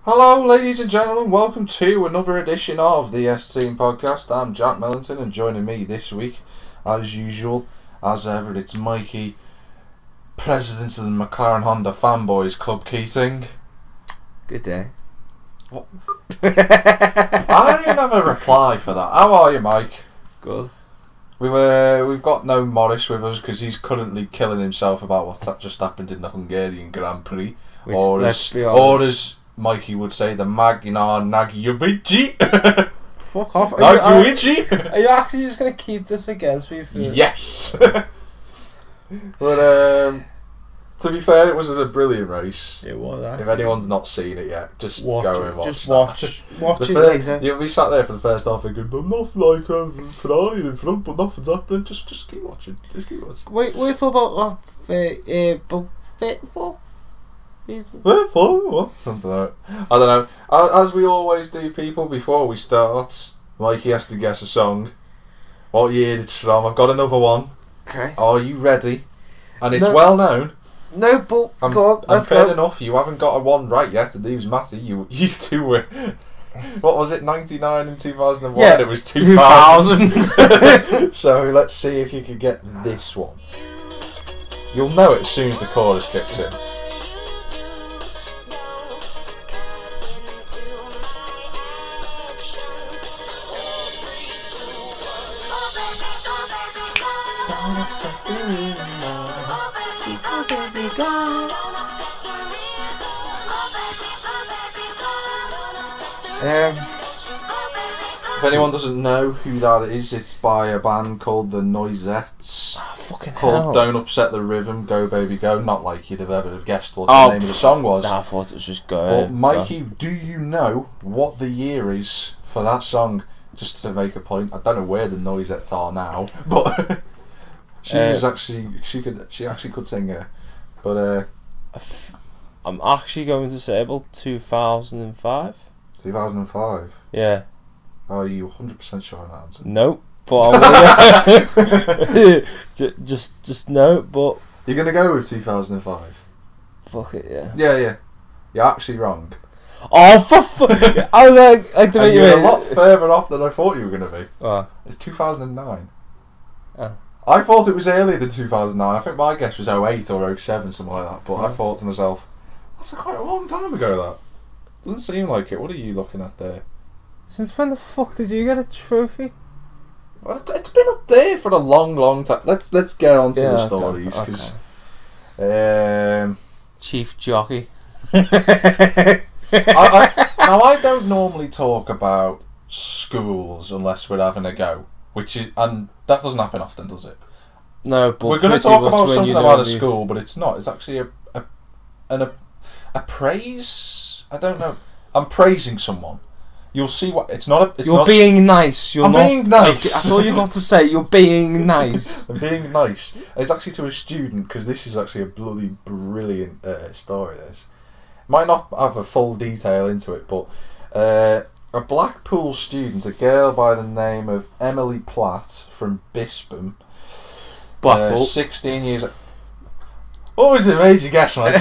Hello, ladies and gentlemen. Welcome to another edition of the S-Team Podcast. I'm Jack Millington, and joining me this week, as usual, as ever, it's Mikey, President of the McLaren Honda Fanboys Club Keating. Good day. What? I didn't have a reply for that. How are you, Mike? Good. We've got no Morris with us because he's currently killing himself about what's just happened in the Hungarian Grand Prix, Which, or as Mikey would say, the Magnar Nagyubici. Fuck off. Nagyubici. Are you actually just going to keep this against me? Yes. But to be fair, it was a brilliant race. It was. If anyone's not seen it yet, just watch go it. and watch. Just that. watch it later. You'll be sat there for the first half thinking, but nothing like Ferrari in front, but nothing's happening. Just keep watching. Just keep watching. Wait, talk about Vettel. I don't know. As we always do, people, before we start, Mikey has to guess a song. What year it's from. I've got another one. Okay. Are you ready? And it's No. well known. No, but go on. And fair enough, you haven't got a one right yet, and these matter. You two were. What was it, 99 and 2001? Yeah, it was 2000. 2000. So let's see if you can get this one. You'll know it as soon as the chorus kicks in. Don't upset the rhythm, If anyone doesn't know who that is, it's by a band called the Noisettes. Oh, fucking called hell. Don't Upset the Rhythm, Go Baby Go. Not like you'd have ever guessed what the name of the song was. Nah, I thought it was just Go. But Mikey, do you know what the year is for that song? Just to make a point, I don't know where the Noisettes are now, but she actually could sing her. But I'm actually going to say about 2005. 2005. Yeah. Are you 100% sure on that answer? Nope. But I'm just no. But You're gonna go with 2005. fuck it, yeah. Yeah. You're actually wrong. Oh, for I like the way And you you're a made lot it. further off than I thought you were gonna be. Oh. It's 2009. Oh. I thought it was earlier than 2009. I think my guess was 08 or 07, something like that. But I thought to myself, that's quite a long time ago. That doesn't seem like it. What are you looking at there? Since when the fuck did you get a trophy? Well, it's been up there for a long time. Let's get on to the stories Okay. because Chief Jockey. I don't normally talk about schools unless we're having a go, and that doesn't happen often, does it? No, but We're going to pretty talk much about when something you about know a school, but it's not. It's actually a praise. I don't know. I'm praising someone. You'll see what it's not. You're being nice. I'm being nice. That's all you got to say. You're being nice. I'm being nice. And it's actually to a student because this is actually a bloody brilliant story. This might not have a full detail into it, but a Blackpool student, a girl by the name of Emily Platt from Bispam, Blackpool. 16 years. What was it? Made you guess, mate?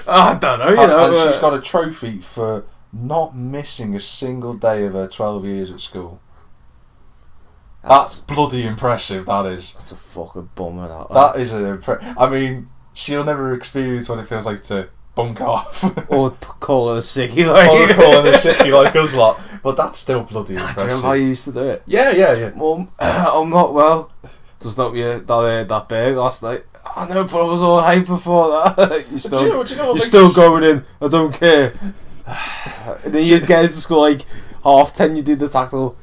I don't know. And she's got a trophy for not missing a single day of her 12 years at school. That's bloody impressive, that is. That's a fucking bummer, that. That is an I mean, she'll never experience what it feels like to bunk off. Or call her a sickie, like. Or calling a sickie like us lot. But that's still bloody Do you impressive. remember how you used to do it? Yeah. Mum, I'm not well. Just not that big last night. I know, but I was all hype before that. You're still going in. I don't care. And then you'd get into school like 10:30. You do the tackle.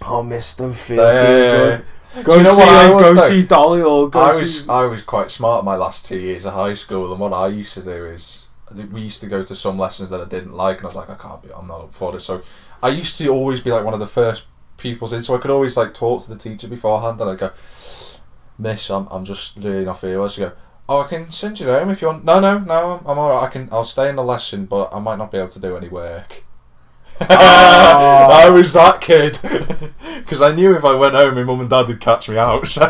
Oh, miss, don't feel too good. Go see Dolly or go see. I was quite smart my last 2 years of high school, and what I used to do is we used to go to some lessons that I didn't like, and I was like, I'm not up for this. So I used to always be like one of the first pupils in, so I could always like talk to the teacher beforehand, and I'd go, Miss, I'm just really not feeling well. She'd go, oh, I can send you home if you want. No, I'm alright. I'll stay in the lesson, but I might not be able to do any work. I was that kid because I knew if I went home, my mum and dad would catch me out. So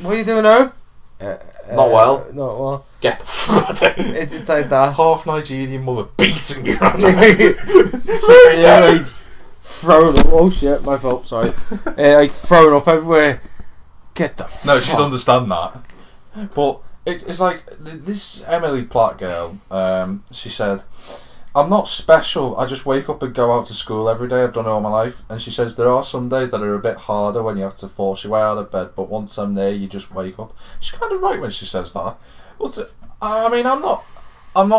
what are you doing home? Not well. Not well. Get the fuck out. It's like that. Half Nigerian mother beating me around. Yeah, like throwing up. Oh shit, my fault. Sorry. Like throwing up everywhere. Get the. No, she'd understand that. But it's like this Emily Platt girl. She said, "I'm not special. I just wake up and go out to school every day. I've done it all my life." And she says there are some days that are a bit harder when you have to force your way out of bed. But once I'm there, you just wake up. She's kind of right when she says that. But I mean, I'm not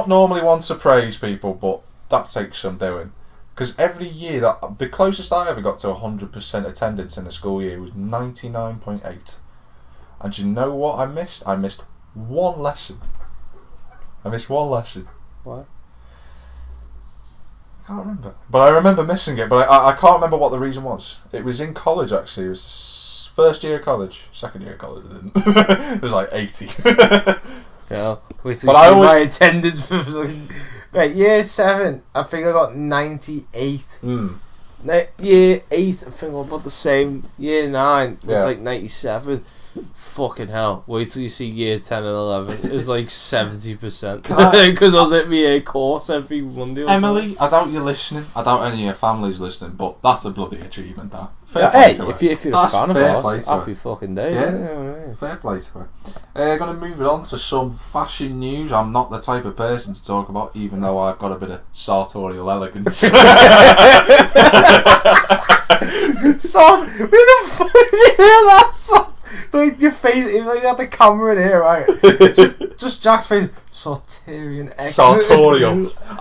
normally one to praise people, but that takes some doing. Because every year, the closest I ever got to 100% attendance in a school year was 99.8. And you know what I missed? I missed one lesson. What? I can't remember. But I remember missing it, but I can't remember what the reason was. It was in college, actually. It was first year of college. Second year of college, I didn't. It was like 80. Yeah. But I always... my attendance for right, year 7, I think I got 98. Year 8, I think I'm about the same. Year 9, it's like 97. Fucking hell. Wait till you see year 10 and 11. It's like 70%. Because I was at my course every Monday. Emily, I doubt you're listening. I doubt any of your family's listening, but that's a bloody achievement, that. Hey, if you're a fan of ours, happy fucking day. Yeah. Fair play to her. Going to move it on to some fashion news. I'm not the type of person to talk about, even though I've got a bit of sartorial elegance. Who the fuck did you hear that? Like your face, if you got the camera in here, right? just Jack's face. Sartorial.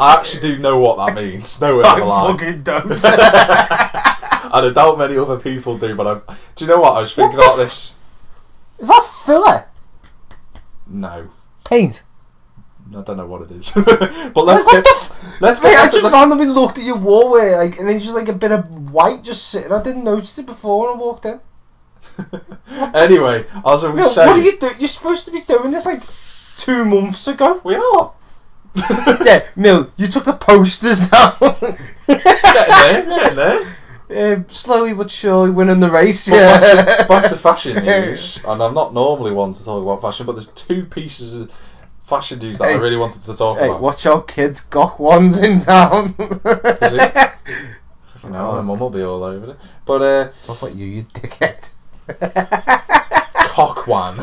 I actually do know what that means. No way I fucking don't. And I doubt many other people do, but do you know what? I was thinking about this. Is that filler? No. Paint. I don't know what it is. But let's get. I just randomly looked at your wall where, like, and there's just like a bit of white just sitting. I didn't notice it before when I walked in. Anyway, as I was saying, what are you doing? You're supposed to be doing this like 2 months ago. We are. Yeah, Mill, you took the posters down. Getting there. Slowly but surely winning the race. Back to fashion news, and I'm not normally one to talk about fashion, but there's 2 pieces of fashion news that I really wanted to talk about. Watch out, kids! Gok one's in town. Is it? You know, my mum will be all over it. But talk about you dickhead. Cock one.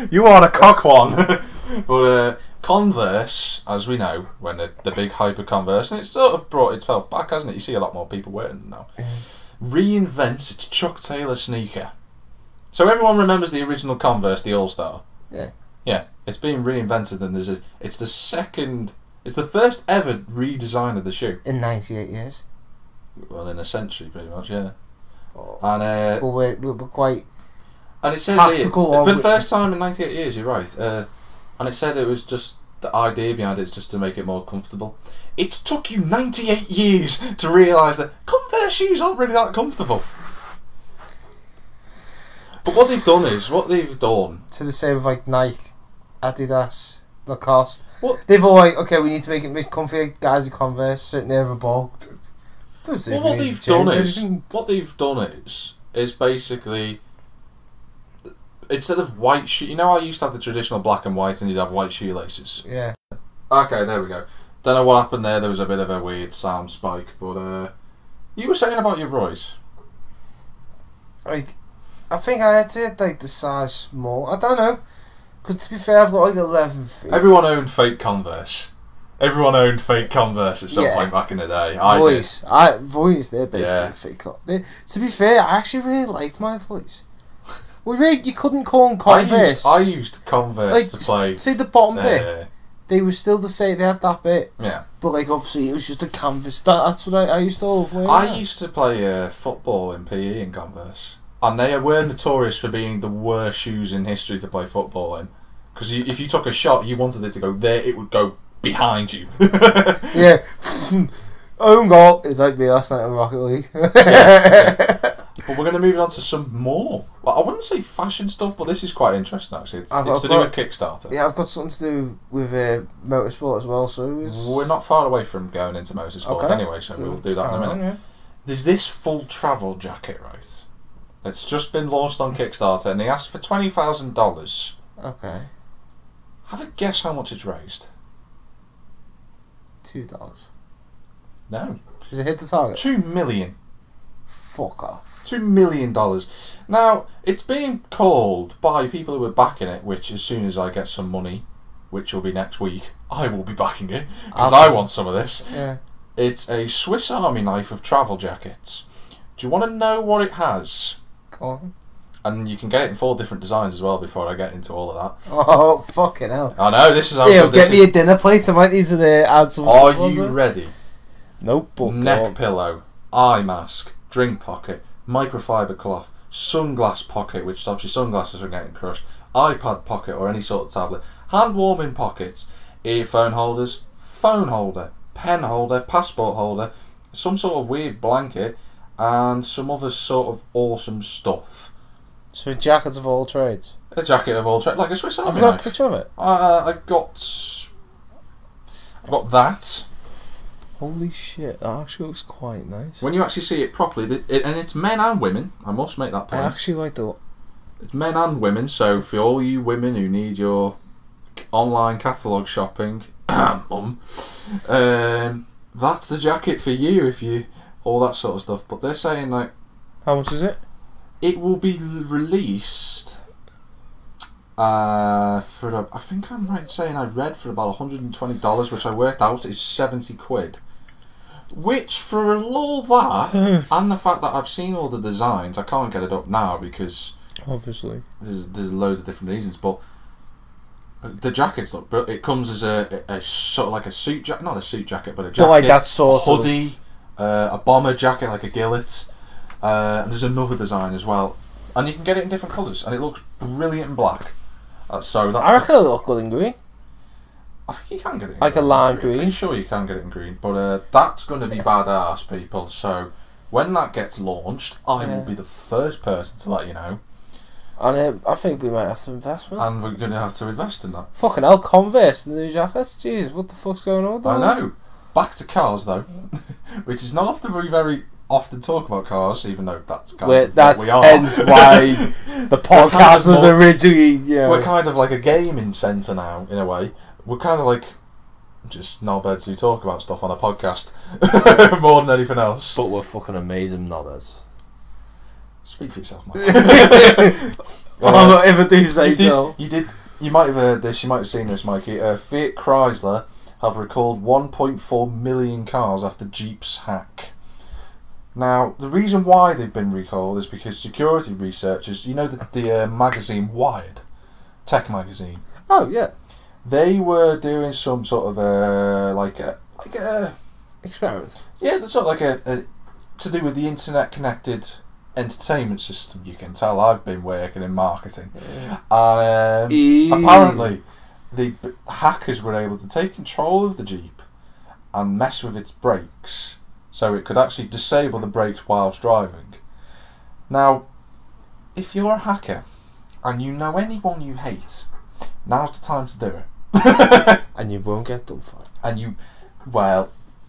You are a cock one. But Converse, as we know, when the big hyper Converse, and it's sort of brought itself back, hasn't it? You see a lot more people wearing them now. Reinvents its Chuck Taylor sneaker. So everyone remembers the original Converse, the All Star. Yeah. Yeah, it's been reinvented, and it's the first ever redesign of the shoe in 98 years. Well, in a century, pretty much, yeah. Oh. And well, we're quite. And it says tactical here, for the first time in 98 years. You're right. And it said it was just the idea behind it is just to make it more comfortable. It took you 98 years to realise that Converse shoes aren't really that comfortable. But what they've done to the same with like Nike, Adidas, Lacoste. What? They've all like, okay, we need to make it comfy. Guys at Converse sitting there with a ball. What they've done is basically, instead of white shoe, you know I used to have the traditional black and white and you'd have white shoelaces. Yeah. Okay, there we go. Don't know what happened there. There was a bit of a weird sound spike, but you were saying about your Roy's. Like, I think I had to hit like the size small. I don't know. Because to be fair, I've got like 11 feet. Everyone owned fake Converse. Everyone owned fake Converse at some point back in the day. Voice, they're basically fake. To be fair, I actually really liked my Voice. Well, really, you couldn't call them Converse. I used Converse to play. See the bottom bit? They were still the same, they had that bit. Yeah. But like obviously it was just a canvas. That's what I used to always wear. I used to play football in PE in Converse. And they were notorious for being the worst shoes in history to play football in. Because if you took a shot, you wanted it to go there, it would go behind you. Yeah. Own goal. It's like me last night in Rocket League. Yeah. But we're going to move on to some more. Well, I wouldn't say fashion stuff, but this is quite interesting actually. It's to do with Kickstarter. Yeah, I've got something to do with motorsport as well. So we're not far away from going into motorsport anyway, so we'll do that in a minute. Yeah. There's this full travel jacket, right? It's just been launched on Kickstarter, and they asked for $20,000 Okay. Have a guess how much it's raised. $2. No. Does it hit the target? $2 million. Fuck off. $2 million. Now, it's being called by people who are backing it, which as soon as I get some money, which will be next week, I will be backing it, because I want some of this. Yeah. It's a Swiss Army knife of travel jackets. Do you want to know what it has? Go on. And you can get it in 4 different designs as well before I get into all of that. Oh, fucking hell. I know, this is how Yeah, good get this me is. a dinner plate. I might need to add some Are stuff onto you it. ready? Nope, but Neck pillow, eye mask, drink pocket, microfiber cloth, sunglass pocket, which stops your sunglasses from getting crushed, iPad pocket or any sort of tablet, hand warming pockets, earphone holders, phone holder, pen holder, passport holder, some sort of weird blanket, and some other sort of awesome stuff. So jackets of all trades. A jacket of all trades, like a Swiss Army I've got a knife. picture of it. I got that. Holy shit, that actually looks quite nice. When you actually see it properly, and it's men and women, I must make that I point. actually like the... It's men and women, so for all you women who need your online catalogue shopping, that's the jacket for you, if you... all that sort of stuff. But they're saying, like... How much is it? It will be released for... I think I'm right in saying I read for about $120, which I worked out is 70 quid. Which, for all that, and the fact that I've seen all the designs, I can't get it up now because... Obviously. There's loads of different reasons, but the jackets look brilliant. It comes as a sort of like a suit jacket, not a suit jacket, but a jacket, But like that sort of... hoodie, a bomber jacket like a Gillett, and there's another design as well, and you can get it in different colours, and it looks brilliant in black. So that's I reckon it'll look good in green. I think you can get it in like green. a lime I'm green. pretty sure you can get it in green, but that's going to be badass, people. So when that gets launched, I will be the first person to let you know. And I think we might have some investment. And we're going to have to invest in that. Fucking hell, Converse, the new jackets. Jeez, what the fuck's going on with I that? know. Back to cars, though, which is not often we very often talk about cars, even though that's kind of That's what we are. hence why the podcast was originally... Yeah. We're kind of like a gaming centre now, in a way. We're kind of like just knobheads who talk about stuff on a podcast more than anything else. But we're fucking amazing knobheads. Speak for yourself, Mike. If I do say so. You might have heard this, you might have seen this, Mikey. Fiat Chrysler have recalled 1.4 million cars after Jeep's hack. Now, the reason why they've been recalled is because security researchers, you know the magazine Wired, tech magazine. Oh yeah. They were doing some sort of experiment. Yeah, that's sort of like a to do with the internet connected entertainment system. You can tell I've been working in marketing, and apparently the hackers were able to take control of the Jeep and mess with its brakes, so it could actually disable the brakes whilst driving. Now, if you're a hacker and you know anyone you hate, now's the time to do it. And you won't get done for it. And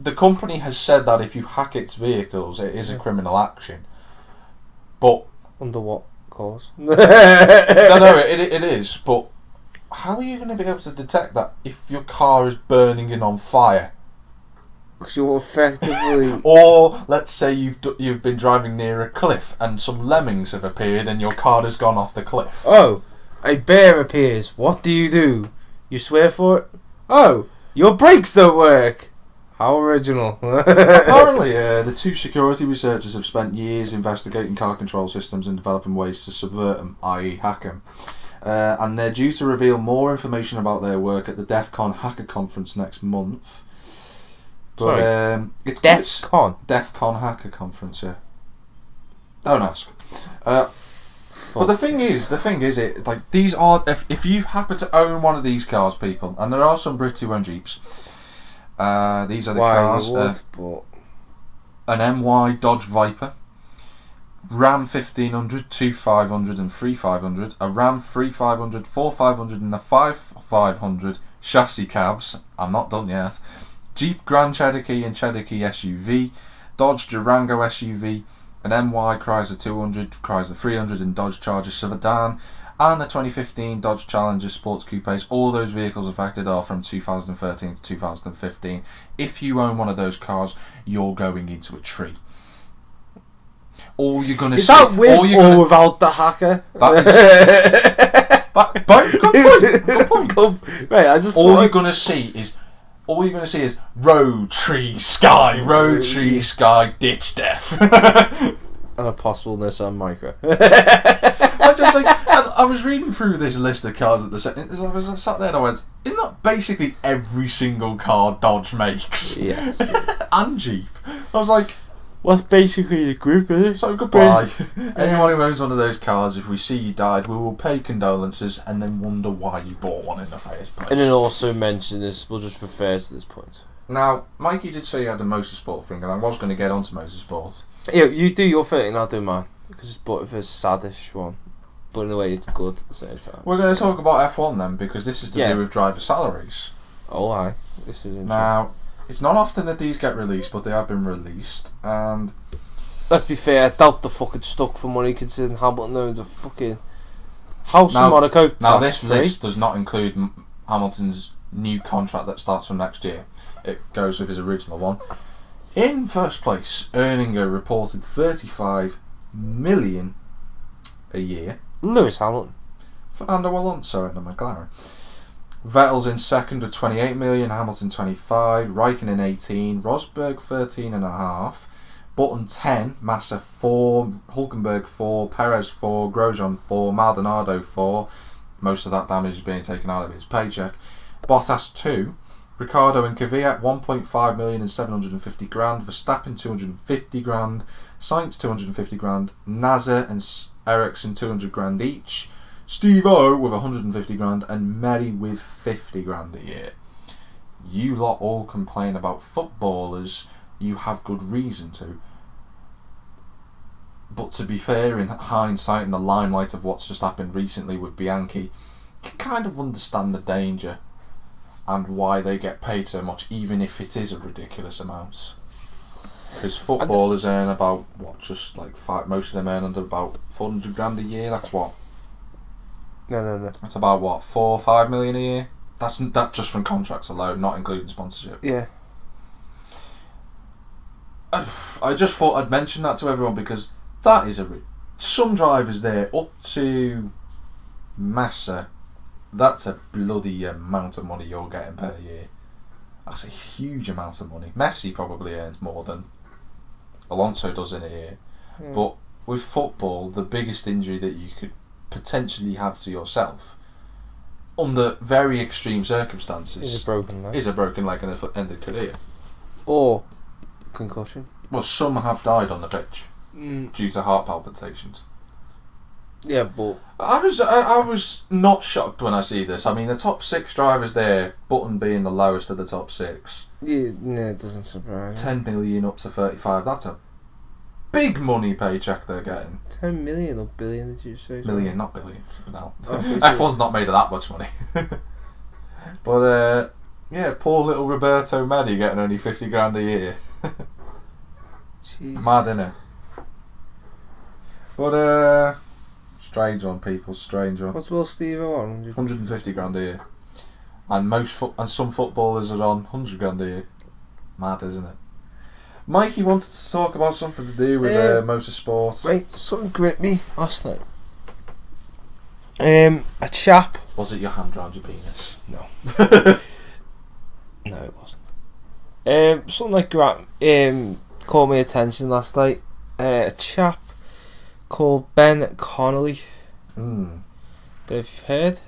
the company has said that if you hack its vehicles, it is a criminal action. But under what cause? no, it is. But how are you going to be able to detect that if your car is burning and on fire? Because you're effectively... Or let's say you've been driving near a cliff and some lemmings have appeared and your car has gone off the cliff. Oh, a bear appears. What do? You swear for it? Oh, your brakes don't work. How original. Apparently, the two security researchers have spent years investigating car control systems and developing ways to subvert them, i.e. hack them. And they're due to reveal more information about their work at the DEF CON Hacker Conference next month. But, Sorry, it's DEF CON? DEF CON Hacker Conference, yeah. Don't ask. But the thing is, like these are, if you happen to own one of these cars, people, and there are some Brits who own Jeeps, these are the cars. An MY Dodge Viper, Ram 1500, 2500 and 3500, a Ram 3500, 4500 and a 5500 chassis cabs, I'm not done yet, Jeep Grand Cherokee and Cherokee SUV, Dodge Durango SUV, an MY Chrysler 200, Chrysler 300 and Dodge Charger sedan, and the 2015 Dodge Challenger Sports Coupes. All those vehicles affected are from 2013 to 2015. If you own one of those cars, you're going into a tree. All you're going to see... Is that with or without the hacker? That is... Both. Good point. Right, I just all you're going to see is... All you're going to see is road, tree, sky, road, tree, sky, ditch, death. And a possible Nissan Micra. I was reading through this list of cars at the second. I was sat there and I went, isn't that basically every single car Dodge makes? Yeah. And Jeep. I was like, well, that's basically the group, isn't it? So goodbye. Anyone who owns one of those cars, if we see you died, we will pay condolences and then wonder why you bought one in the first place. And then also mention this, we'll just refer to this point. Now, Mikey did say he had a motorsport thing, and I was going to get onto motorsport. Yeah, you do your thing and I'll do mine. Because it's but a saddish one. But in a way it's good at the same time. We're going to talk about F1 then, because this is to do with driver salaries. Oh, aye. This is interesting. Now, it's not often that these get released, but they have been released, and... Let's be fair, I doubt they're fucking stuck for money considering Hamilton owns a fucking house in Monaco. Now, this list does not include Hamilton's new contract that starts from next year. It goes with his original one. In first place, Erninger reported 35 million a year. Lewis Hamilton. Fernando Alonso and a McLaren. Vettel's in second with 28 million, Hamilton 25, Raikkonen 18, Rosberg 13.5, Button 10, Massa 4, Hulkenberg 4, Perez 4, Grosjean 4, Maldonado 4. Most of that damage is being taken out of his paycheck. Bottas 2, Ricciardo and Kvyat 1.5 million and 750 grand, Verstappen 250 grand, Sainz 250 grand, Nasser and Ericsson 200 grand each, Steve-O with 150 grand, and Merry with 50 grand a year. You lot all complain about footballers, you have good reason to. But to be fair, in hindsight, in the limelight of what's just happened recently with Bianchi, you can kind of understand the danger and why they get paid so much, even if it is a ridiculous amount. Because footballers earn about, what, just like most of them earn under about 400 grand a year. That's what? No. That's about what, 4 or 5 million a year? That's just from contracts alone, not including sponsorship. Yeah. I just thought I'd mention that to everyone because that is some drivers there up to Massa. That's a bloody amount of money you're getting per year. That's a huge amount of money. Messi probably earns more than Alonso does in a year. Yeah. But with football, the biggest injury that you could potentially have to yourself, under very extreme circumstances, is a broken leg and an ended career. Or concussion. Well, some have died on the pitch due to heart palpitations. Yeah, but I was not shocked when I see this. I mean, the top 6 drivers there, Button being the lowest of the top 6. Yeah, no, it doesn't surprise. 10 million up to 35. That's a big money paycheck they're getting. 10 million or billion? Did you say? Million, not billion. No, F1's not made of that much money. But yeah, poor little Roberto Merry getting only 50 grand a year. Mad, innit? But strange on people, strange on. What's Will Steve-O on? 150 grand a year. And some footballers are on 100 grand a year. Mad, isn't it? Mikey wanted to talk about something to do with motorsport. Right, something gripped me last night. A chap. Was it your hand round your penis? No. No, it wasn't. Something like caught my attention last night. A chap called Ben Connolly. They've heard.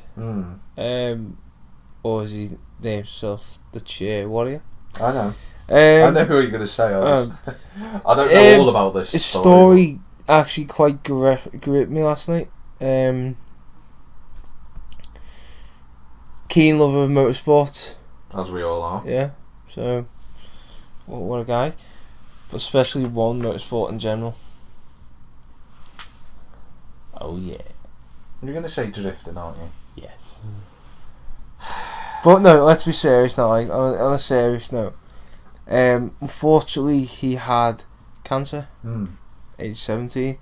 Or is he named himself the Chair Warrior? I know. I know who you're going to say. I don't know all about this. His story actually quite gripped me last night. Keen lover of motorsports, as we all are. Yeah. So, what a guy. But especially one motorsport in general. Oh yeah. You're going to say drifting, aren't you? Yes. But no, let's be serious now. Like, on a serious note. Unfortunately, he had cancer. Age 17.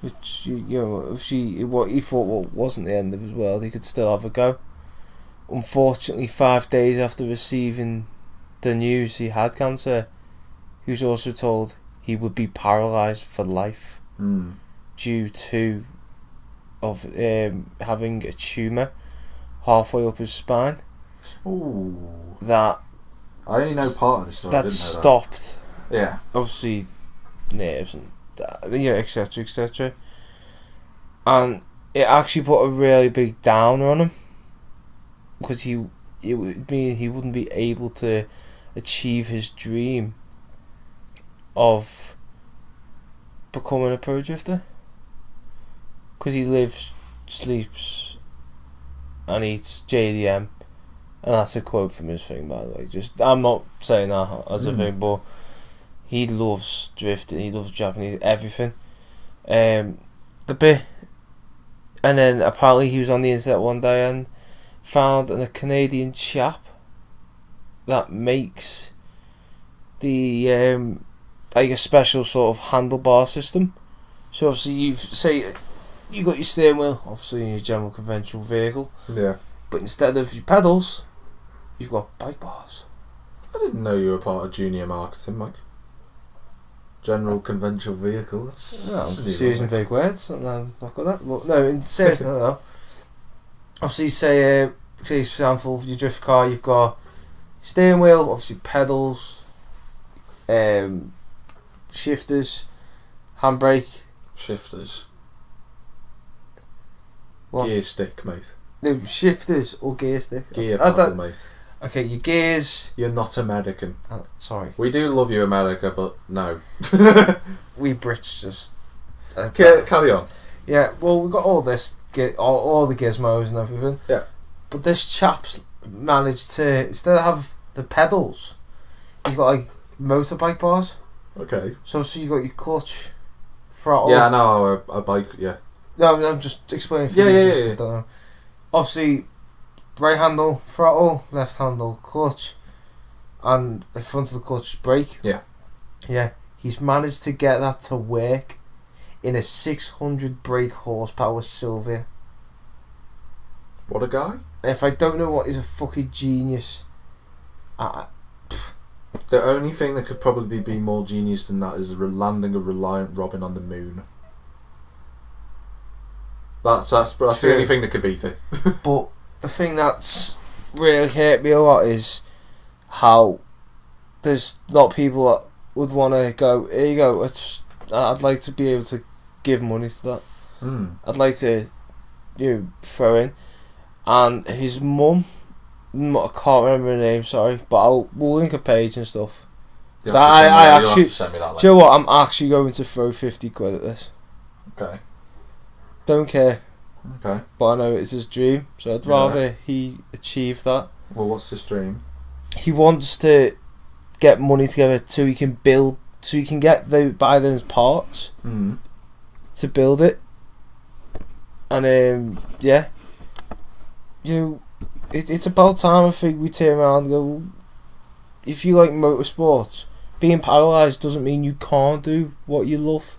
which if what he thought wasn't the end of his world, he could still have a go. Unfortunately, 5 days after receiving the news he had cancer, he was also told he would be paralysed for life due to having a tumour halfway up his spine. Ooh. That I only know part of the story. That stopped. Yeah. Obviously, nerves and etc. etc. And it actually put a really big downer on him, because it would mean he wouldn't be able to achieve his dream of becoming a pro drifter, because he lives, sleeps and eats JDM, and that's a quote from his thing, by the way. Just, I'm not saying that as a thing, but he loves drifting, he loves Japanese everything. The bit, and then apparently he was on the internet one day and found a Canadian chap that makes the like a special sort of handlebar system. So obviously you got your steering wheel, obviously in your general conventional vehicle. Yeah. But instead of your pedals, you've got bike bars. I didn't know you were part of junior marketing, Mike. General conventional vehicle. I'm just using big words, and then I've got that. Well, no, in seriously though. Obviously, say for example, your drift car, you've got steering wheel, obviously pedals, shifters, handbrake. Shifters. What? Gear stick, mate. No, shifters or gear stick. Gear paddle, mate. Okay, your gears. You're not American. Sorry. We do love you, America, but no. We Brits just... carry on. Yeah, well, we've got all this, all the gizmos and everything. Yeah. But this chap's managed to, instead of have the pedals, he's got like motorbike bars. Okay. So you got your clutch, throttle. Yeah, no, a bike, yeah. No, I'm just explaining for you. Yeah. Don't know. Obviously, right handle throttle, left handle clutch, and in front of the clutch brake. Yeah. Yeah. He's managed to get that to work in a 600 brake horsepower Silvia. What a guy. If I don't know what, he's a fucking genius. The only thing that could probably be more genius than that is landing a Reliant Robin on the moon. That's the only thing that could beat it. But the thing that's really hurt me a lot is how there's a lot of people that would want to go, here you go, I'd like to be able to give money to that. I'd like to throw in. And his mum, I can't remember her name, sorry, but we'll link a page and stuff. So I actually, do you know what, I'm actually going to throw 50 quid at this. Okay. Don't care. Okay. But I know it's his dream, so I'd rather he achieve that. Well, what's his dream? He wants to get money together so he can build, so he can buy those parts to build it. And it's about time I think we turn around and go, if you like motorsports, being paralysed doesn't mean you can't do what you love.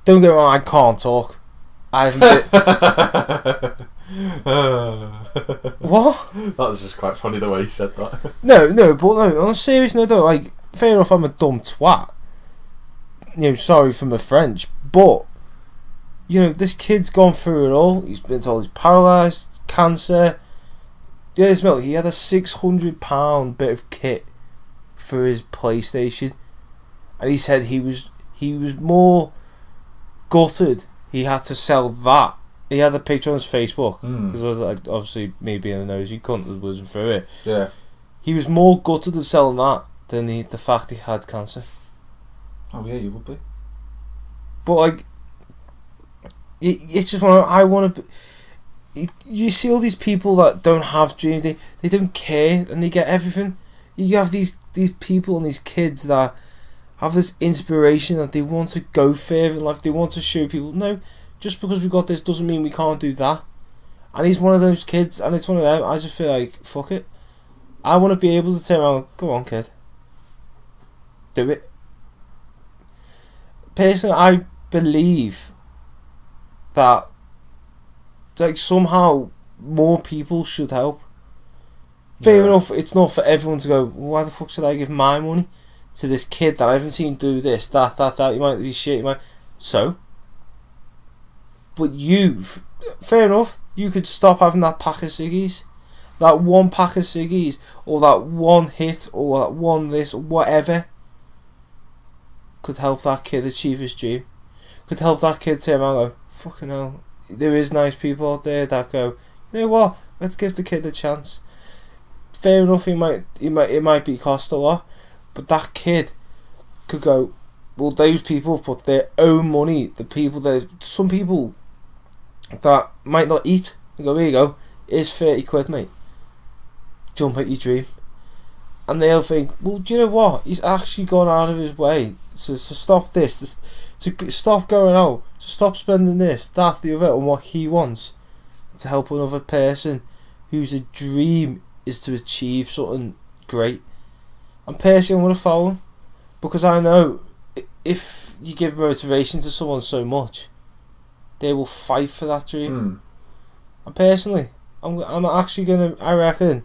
Don't get me wrong, I can't talk. I haven't What? That was just quite funny the way you said that. No, on a serious note though, like, fair enough, I'm a dumb twat. Sorry for my French, but this kid's gone through it all. He's been told he's paralysed, cancer. He had a £600 bit of kit for his PlayStation, and he said he was more gutted he had to sell that. He had a picture on his Facebook because obviously me being a nosy cunt was through it. Yeah. He was more gutted of selling that than the fact he had cancer. Oh yeah, you would be. But like, it's just I want to. You see all these people that don't have dreams, they don't care, and they get everything. You have these people and these kids that have this inspiration that they want to go further in life. They want to show people, no, just because we got this doesn't mean we can't do that. And he's one of those kids, and it's one of them. I just feel like, fuck it. I want to be able to turn around, go on, kid, do it. Personally, believe that, like, somehow more people should help. Fair enough, it's not for everyone to go, why the fuck should I give my money to this kid that I haven't seen do this, that, you might be shit, you might... So? But fair enough, you could stop having that pack of ciggies. That one pack of ciggies, or that one hit, or that one this, or whatever, could help that kid achieve his dream. Could help that kid turn around and go, fucking hell, there is nice people out there that go, you know what, let's give the kid a chance. Fair enough, it might be cost a lot, but that kid could go, well, those people have put their own money, some people that might not eat, and go, here you go, here's 30 quid, mate. Jump at your dream. And they'll think, well, do you know what? He's actually gone out of his way to stop this, to stop going out, to stop spending this, that, the other, on what he wants, to help another person whose dream is to achieve something great. And personally, I'm going to follow him, because I know if you give motivation to someone so much, they will fight for that dream. And personally, I'm actually going to, I reckon,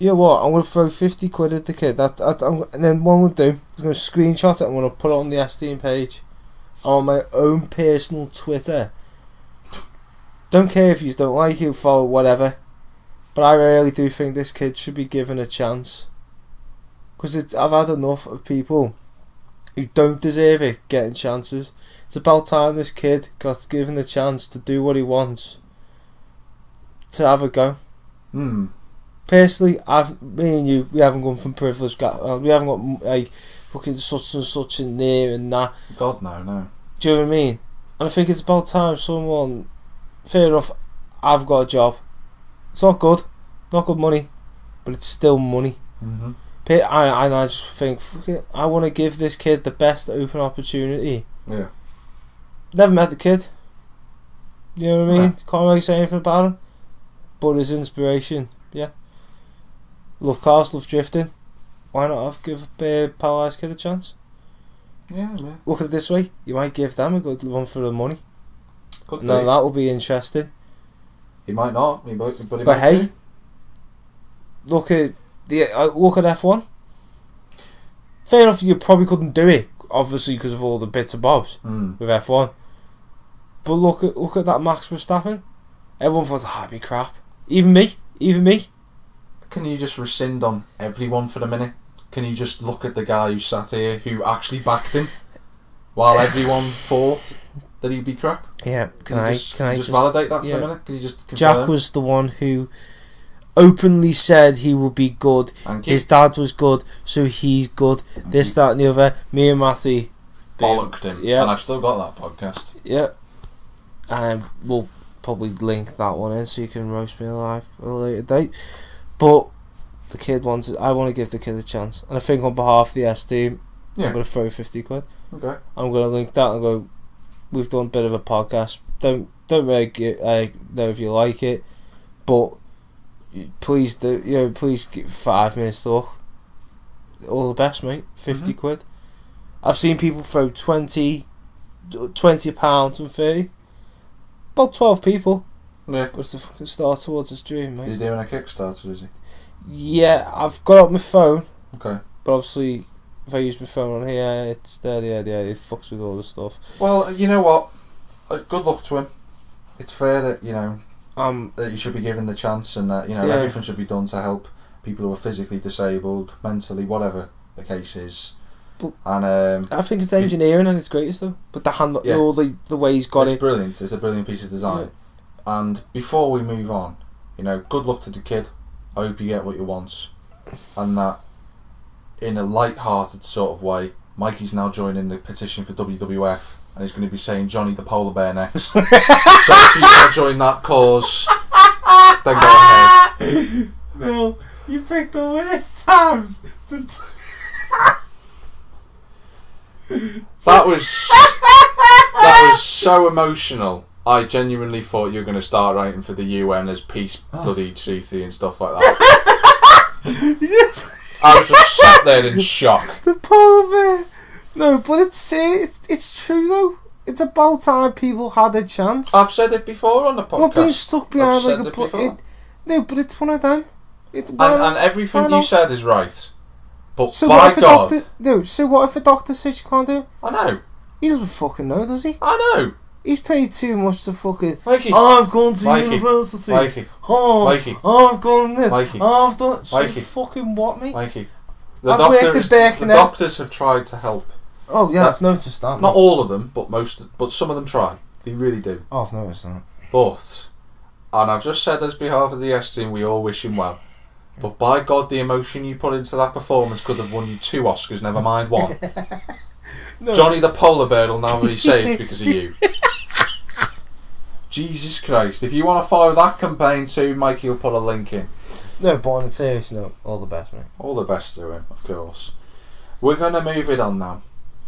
you know what, I'm going to throw 50 quid at the kid. And then what I'm going to do is going to screenshot it. I'm going to put it on the STM page on my own personal Twitter. Don't care if you don't like it, follow, whatever. But I really do think this kid should be given a chance. Because I've had enough of people who don't deserve it getting chances. It's about time this kid got given a chance to do what he wants. To have a go. Personally, me and you, we haven't gone from privilege. We haven't got like fucking such and such in there and that. God, no. Do you know what I mean? And I think it's about time someone. Fair enough, I've got a job. It's not good money, but it's still money. I just think, I want to give this kid the best open opportunity. Yeah. Never met the kid. You know what I mean? Can't really say anything about him. But his inspiration, yeah. Love cars, love drifting. Why not give a paralysed kid a chance? Yeah. Look at it this way, you might give them a good run for the money. Could now that will be interesting. He might not, but hey, look at F1. Fair enough, you probably couldn't do it, obviously, because of all the bits and bobs with F1. But look at that Max Verstappen. Everyone thought, it'd be crap. Even me. Can you just rescind on everyone for a minute? Can you just look at the guy who sat here who actually backed him while everyone thought that he'd be crap? Yeah, can I just validate that for a minute? Can you just confirm? Jack was the one who openly said he would be good. His dad was good, so he's good. This, that and the other. Me and Matty bollocked him. Yeah. And I've still got that podcast. Yeah. We'll probably link that one in so you can roast me alive at a later date. But the kid I want to give the kid a chance. And I think on behalf of the S team, I'm going to throw 50 quid. Okay. I'm going to link that and go, we've done a bit of a podcast. Don't really know if you like it, but please give 5 minutes talk. All the best, mate. 50 quid. I've seen people throw £20 and 30. About 12 people. Yeah. But it's the fucking start towards his dream, mate. He's doing a Kickstarter, is he? Yeah, I've got up my phone. Okay. But obviously, if I use my phone on here, it's there, it fucks with all the stuff. Well, you know what? Good luck to him. It's fair that, that you should be given the chance, and that, everything should be done to help people who are physically disabled, mentally, whatever the case is. But and I think it's engineering and it's greatest though. But all the way he's got it's brilliant. It's a brilliant piece of design. Yeah. And before we move on, good luck to the kid. I hope you get what you want, and that in a light-hearted sort of way, Mikey's now joining the petition for WWF, and he's going to be saying Johnny the Polar Bear next. So if you want to join that cause, then go ahead. No, you picked the worst times. That was so emotional. I genuinely thought you were going to start writing for the UN as peace bloody treaty and stuff like that. I was just sat there in shock. The polar bear. No, but it's true though. It's about time people had a chance. I've said it before on the podcast. Not being stuck behind like a... No, but it's one of them. And everything you said is right. But so by God... So what if a doctor says you can't do it? I know. He doesn't fucking know, does he? I know. He's paid too much to fucking... Mikey. Oh, I've gone to university. Mikey. Oh, Mikey. Oh, I've gone this. Mikey. Oh, I've done... So Mikey. fucking what, mate? Mikey. I've worked at Birkenhead. The doctors have tried to help. Oh, yeah, I've noticed that. Not all of them, but some of them try. They really do. Oh, I've noticed that. But, and I've just said as behalf of the S team, we all wish him well. But by God, the emotion you put into that performance could have won you 2 Oscars, never mind 1. No. Johnny the Polar Bear will now be saved because of you. Jesus Christ. If you want to follow that campaign too, Mikey will put a link in. No, but on a serious note, all the best, mate. All the best to him, of course. We're going to move it on now.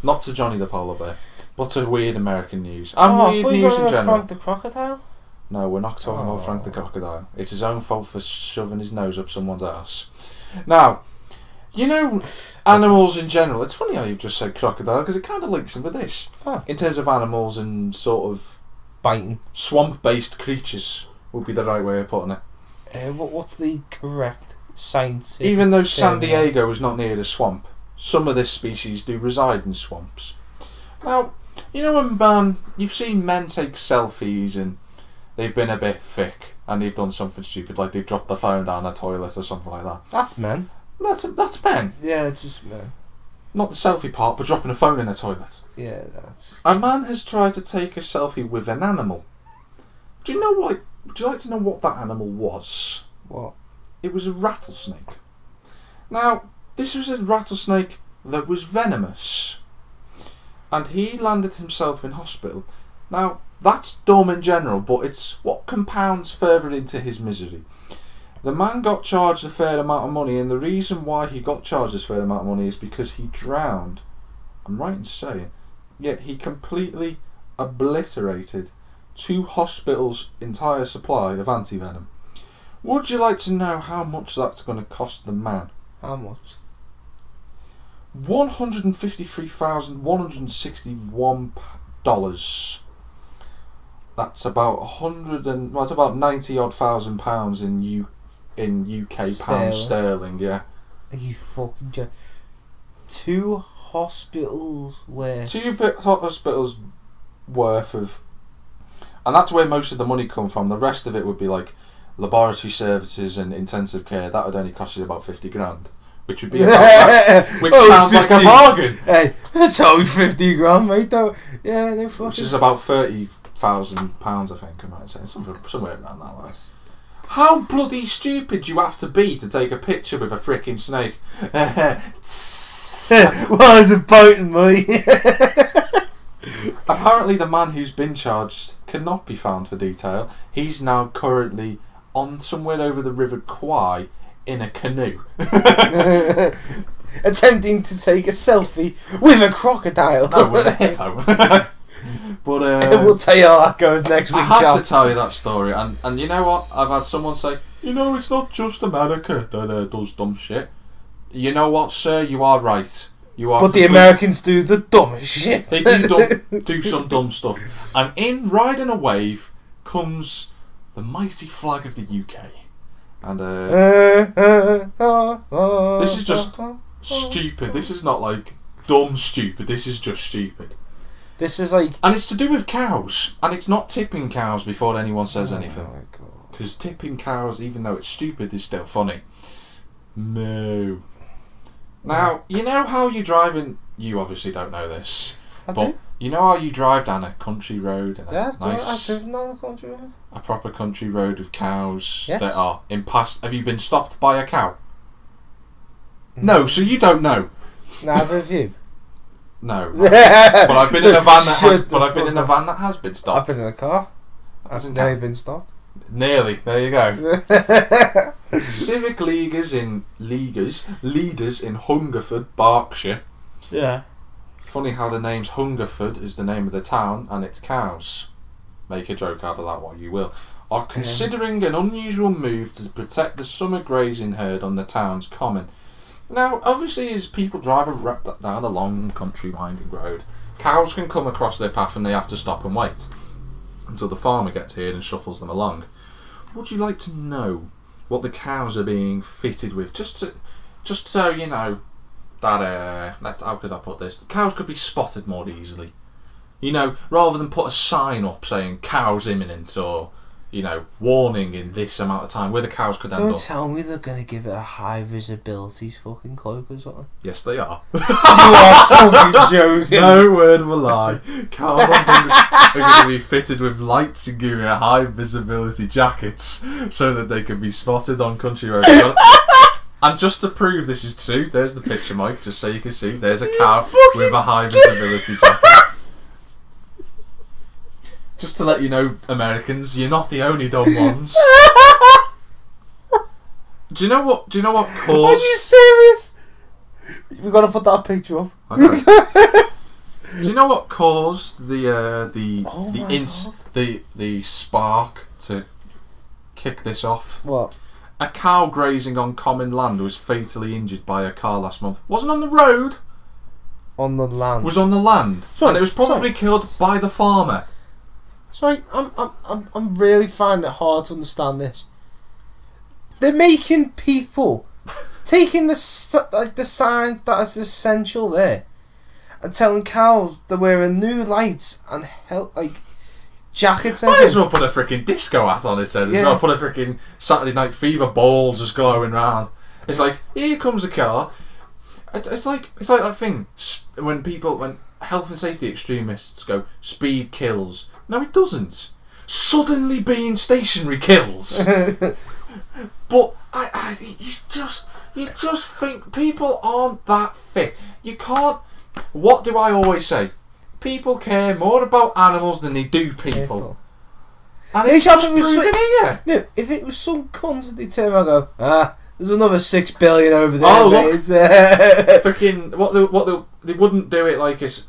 Not to Johnny the Polar Bear, but to weird American news. And weird news in general. Frank the Crocodile? No, we're not talking about Frank the Crocodile. It's his own fault for shoving his nose up someone's ass. Now, you know, animals in general, it's funny how you've just said crocodile, because it kind of links in with this. In terms of animals and sort of... biting. Swamp-based creatures would be the right way of putting it. What's the correct scientific... Even though San Diego is not near a swamp, some of this species do reside in swamps. Now, you know when you've seen men take selfies and they've been a bit thick and they've done something stupid, like they've dropped the phone down a toilet or something like that. That's men. That's men. Yeah, it's just men. Not the selfie part, but dropping a phone in a toilet. Yeah, that's... A man has tried to take a selfie with an animal. Do you know what? Would you like to know what that animal was? What? It was a rattlesnake. Now, this was a rattlesnake that was venomous. And he landed himself in hospital. Now, that's dumb in general, but it's what compounds further into his misery. The man got charged a fair amount of money, and the reason why he got charged a fair amount of money is because he drowned. I'm right in saying, yet he completely obliterated 2 hospitals' entire supply of antivenom. Would you like to know how much that's going to cost the man? How much? $153,161. That's about that's about 90 odd thousand pounds in UK pounds sterling. Yeah. Are you fucking joking? 2 hospitals worth. 2 hospitals worth of, and that's where most of the money come from. The rest of it would be like laboratory services and intensive care. That would only cost you about 50 grand. Which would be about that, which sounds 50. Like a bargain. Hey, that's only 50 grand, mate. Don't, yeah, no fucking. Which is about £30,000, I think. I might say somewhere around that line. How bloody stupid do you have to be to take a picture with a frickin' snake? Why is it biting me? Apparently, the man who's been charged cannot be found for detail. He's now currently on somewhere over the River Kwai in a canoe. Attempting to take a selfie with a crocodile. No, with a hippo. But we'll tell you how that goes next week. I had to tell you that story, and you know what? I've had someone say, you know, it's not just America that does dumb shit. You know what, sir? You are right. You are. But the Americans do the dumbest shit. They do some dumb stuff. And in riding a wave comes the mighty flag of the UK. And this is just stupid. This is not like dumb stupid. This is just stupid. This is like... And it's to do with cows. And it's not tipping cows before anyone says anything. Oh my God. Because tipping cows, even though it's stupid, is still funny. No. Now, you know how you drive in... You obviously don't know this. But do? You know how you drive down a country road and I've nice... driven down a country road. A proper country road with cows yes. that are in past... Have you been stopped by a cow? No, so you don't know. Neither of you. No. But I've been in a van that has... But I've been in a van that has been stopped. I've been in a car. That's nearly been stopped. Nearly. There you go. Civic leaders in Hungerford, Berkshire. Yeah. Funny how the name's Hungerford is the name of the town and it's cows. Make a joke out of that what you will. Are considering an unusual move to protect the summer grazing herd on the town's common. Now, obviously, as people drive down a long country winding road, Cows can come across their path and they have to stop and wait until the farmer gets here and shuffles them along. Would you like to know what the cows are being fitted with? Just so you know that how could I put this? The cows could be spotted more easily. You know, rather than put a sign up saying cows imminent or, you know, warning in this amount of time, where the cows could end up. Don't tell me they're going to give it a high visibility fucking cloak or something. Yes, they are. You are fucking joking. No word of a lie. Cows are going to be fitted with lights and given high visibility jackets so that they can be spotted on country roads. And just to prove this is true, there's the picture, Mike, just so you can see. There's a cow with a high visibility jacket. Just to let you know, Americans, you're not the only dumb ones. Do you know what caused... Are you serious? We got to put that picture up. Okay. Do you know what caused the spark to kick this off? What? A cow grazing on common land was fatally injured by a car last month. Wasn't on the road. On the land. Was on the land. Sorry, and it was probably killed by the farmer. Sorry, I'm really finding it hard to understand this. They're making people taking the signs that is essential there and telling cows they're wearing new lights and jackets. Might as well put a freaking disco hat on his head. As well put a freaking Saturday Night Fever ball just glowing round. It's like, here comes a car. It's like that thing when health and safety extremists go, speed kills. No, it doesn't. Suddenly being stationary kills. But you just think people aren't that fit. You can't. What do I always say? People care more about animals than they do people. And it's just proven here. No, if it was some cunt, they'd turn around and go, there's another 6 billion over there. Oh, look. Freaking, they wouldn't do it like it's,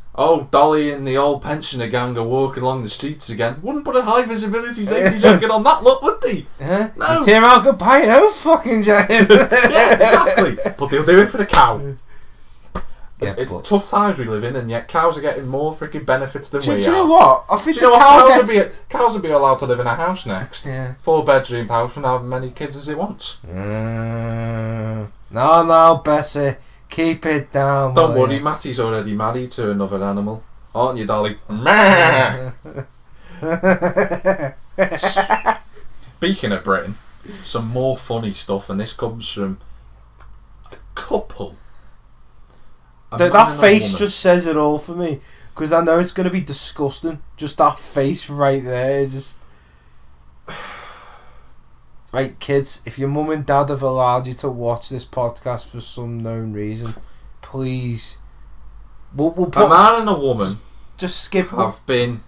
Dolly and the old pensioner gang are walking along the streets again. Wouldn't put a high visibility safety jacket on that look, would they? No. They turn around and go, buy an own fucking jacket. Yeah, exactly. But they'll do it for the cow. Yeah, it's tough times we live in, and yet cows are getting more freaking benefits than we are. Do you know what? I think cows will be allowed to live in a house next. Yeah. 4-bedroom house and have as many kids as it wants. No, Bessie. Keep it down. Don't worry, Matty's already married to another animal. Aren't you, Dolly? Speaking of Britain, some more funny stuff, and this comes from a couple. That face just says it all for me, because I know it's going to be disgusting. Just that face right there, just... Right, kids, if your mum and dad have allowed you to watch this podcast for some known reason, please... We'll put, a man and a woman just skip have been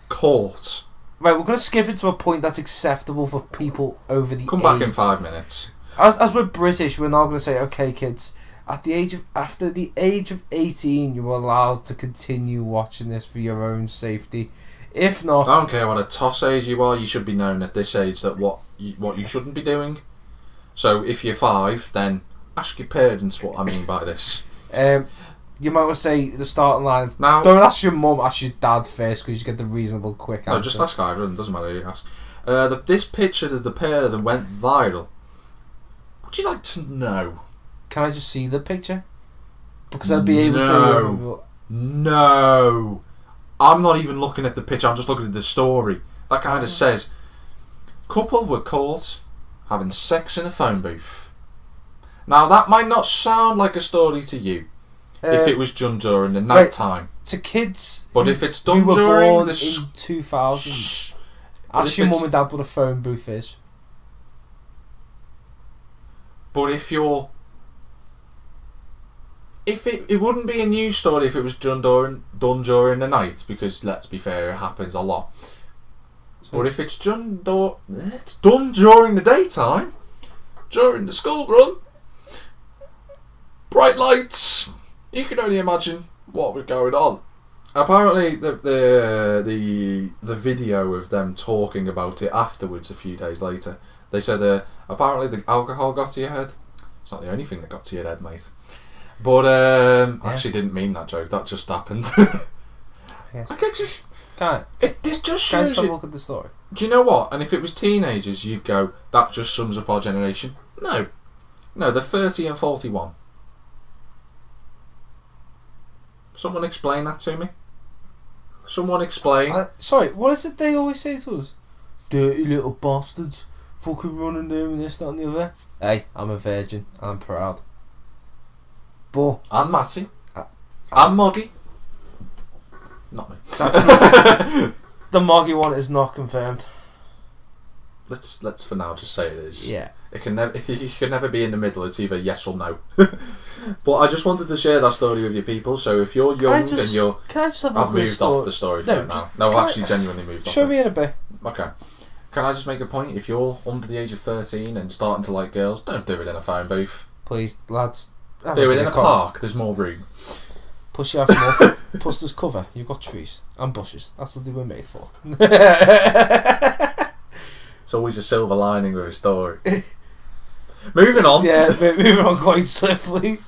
caught. Right, we're going to skip it to a point that's acceptable for people over the age. Come back in 5 minutes. As we're British, we're now going to say, okay, kids... After the age of 18, you're allowed to continue watching this for your own safety. If not, I don't care what a toss age you are. You should be known at this age that what you shouldn't be doing. So if you're 5, then ask your parents what I mean by this. You might well say the starting line. Now, don't ask your mum, ask your dad first, because you get the reasonable quick answer. No, just ask either. It doesn't matter who you ask. This picture of the pair that went viral. Would you like to know? Can I just see the picture? Because I'd be able to... No. I'm not even looking at the picture, I'm just looking at the story. That kind of says, couple were caught having sex in a phone booth. Now that might not sound like a story to you, if it was done during the night time. To kids but if it's done who were during born the... in 2000, ask your mum and dad what a phone booth is. But if you're... It wouldn't be a news story if it was done during the night, because let's be fair, it happens a lot. But if it's done during the daytime, during the school run, bright lights, you can only imagine what was going on. Apparently, the video of them talking about it afterwards, a few days later, they said apparently the alcohol got to your head. It's not the only thing that got to your head, mate. But I actually didn't mean that joke. That just happened. guess. Like, it just Can't. it just Can't shows just have a you. look at the story. Do you know what? And if it was teenagers, you'd go, that just sums up our generation. No, they're 30 and 41. Someone explain that to me. Someone explain. Sorry, what is it they always say to us? Dirty little bastards. Fucking running doing this, that and the other. Hey, I'm a virgin. I'm proud. But... And Matty. And Moggy. Not me. That's not, the Moggy one is not confirmed. Let's for now just say it is. Yeah. It can never. You can never be in the middle. It's either yes or no. But I just wanted to share that story with you people. So if you're young and you're, can I just have a I've moved off the story for now. No, I've actually genuinely moved off. Show me in a bit. Okay. Can I just make a point? If you're under the age of 13 and starting to like girls, don't do it in a phone booth. Please, lads. Do it in a park. There's more room. Plus you have more. Plus there's cover. You've got trees and bushes. That's what they were made for. It's always a silver lining with a story. Moving on. Yeah, moving on quite swiftly.